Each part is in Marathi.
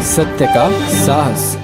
सत्य का साहस।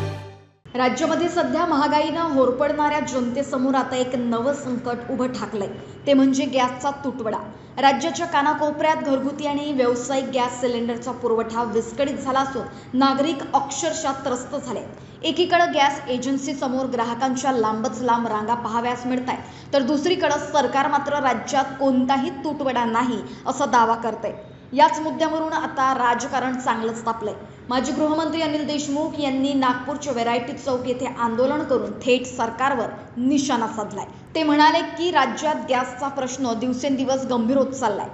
राज्यामध्ये सध्या महागाईनं होरपळणाऱ्या जनतेसमोर आता एक नवं संकट उभं ठाकलंय, ते म्हणजे गॅसचा तुटवडा। राज्याच्या कानाकोपऱ्यात घरगुती आणि व्यावसायिक गॅस सिलेंडरचा पुरवठा विस्कळीत झाला असून नागरिक अक्षरशः त्रस्त झाले। एकीकडे गॅस एजन्सी समोर ग्राहकांच्या लांबच लांब रांगा पाहाव्यास मिळतायत, तर दुसरीकडे सरकार मात्र राज्यात कोणताही तुटवडा नाही असा दावा करते। याच मुद्द्यावरून आता राजकारण चांगलंच तापलंय। माजी गृहमंत्री अनिल देशमुख यांनी नागपूरच्या व्हरायटी चौक येथे आंदोलन करून थेट सरकारवर निशाणा साधलाय। ते म्हणाले की राज्यात गॅसचा प्रश्न दिवसेंदिवस गंभीर होत चाललाय।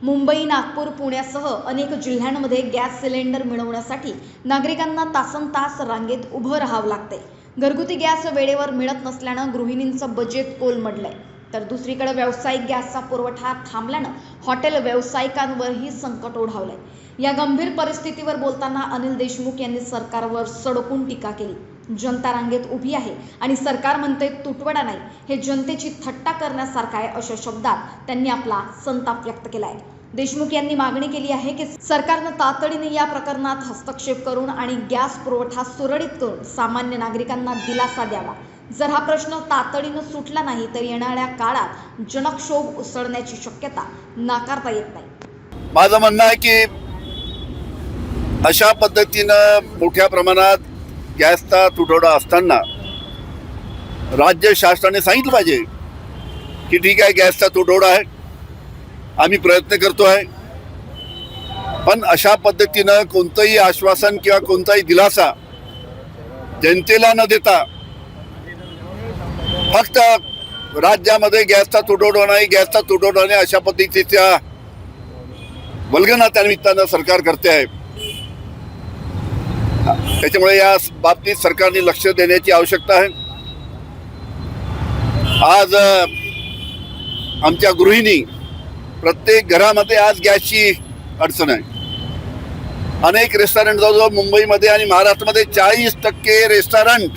मुंबई, नागपूर, पुण्यासह अनेक जिल्ह्यांमध्ये गॅस सिलेंडर मिळवण्यासाठी नागरिकांना तासनतास रांगेत उभं राहावं लागते। घरगुती गॅस वेळेवर मिळत नसल्यानं गृहिणींचं बजेट कोलमडलंय, तर दुसरीकडे व्यावसायिक गॅसचा पुरवठा थांबल्यानं हॉटेल व्यावसायिकांवरही संकट ओढावलंय। या गंभीर परिस्थितीवर बोलताना अनिल देशमुख यांनी सरकारवर सडकून टीका केली। जनता रांगेत उभी आहे आणि सरकार म्हणते तुटवडा नाही, हे जनतेची थट्टा करण्यासारखं आहे अशा शब्दात त्यांनी आपला संताप व्यक्त केलाय। देशमुख यांनी मागणी केली आहे की सरकारनं तातडीने या प्रकरणात हस्तक्षेप करून आणि गॅस पुरवठा सुरळीत करून सामान्य नागरिकांना दिलासा द्यावा। जर हा प्रश्न तातडीनं सुटला नाही तर येणाऱ्या काळात जनक्षोभ उसळण्याची शक्यता नाकारता येत नाही। माझं म्हणणं आहे की अशा पद्धतीनं मोठ्या प्रमाणात गॅसचा तुटवडा असताना राज्य शासनाने सांगितलं पाहिजे की ठीक आहे, गॅसचा तुटवडा आहे, आम्ही प्रयत्न करतो आहे, पण अशा पद्धतीनं कोणतंही आश्वासन किंवा कोणताही दिलासा जनतेला न देता फक्त राज्यामध्ये गॅसचा तुटवडा नाही अशा पद्धतीच्या वल्गना त्यानिमित्तानं सरकार करते आहे। त्याच्यामुळे या बाबतीत सरकारने लक्ष देण्याची आवश्यकता आहे। आज आमच्या गृहिणी प्रत्येक घरामध्ये आज गॅसची अडचण आहे। अनेक रेस्टॉरंट जवळजवळ मुंबईमध्ये आणि महाराष्ट्रामध्ये 40% रेस्टॉरंट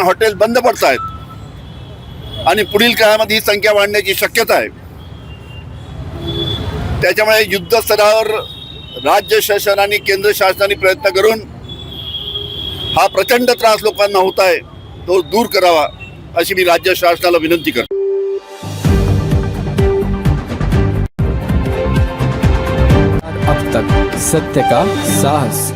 हॉटेल बंद पडत आहेत आणि पुढील काळामध्ये ही संख्या वाढण्याची शक्यता आहे। त्याच्यामुळे युद्ध स्तरावर राज्य शासन आणि केंद्र शासनाने प्रयत्न करून हा प्रचंड त्रास लोकांना होत आहे तो दूर करावा अशी मी राज्य शासनाला विनंती करतो। अब तक सत्य का साहस।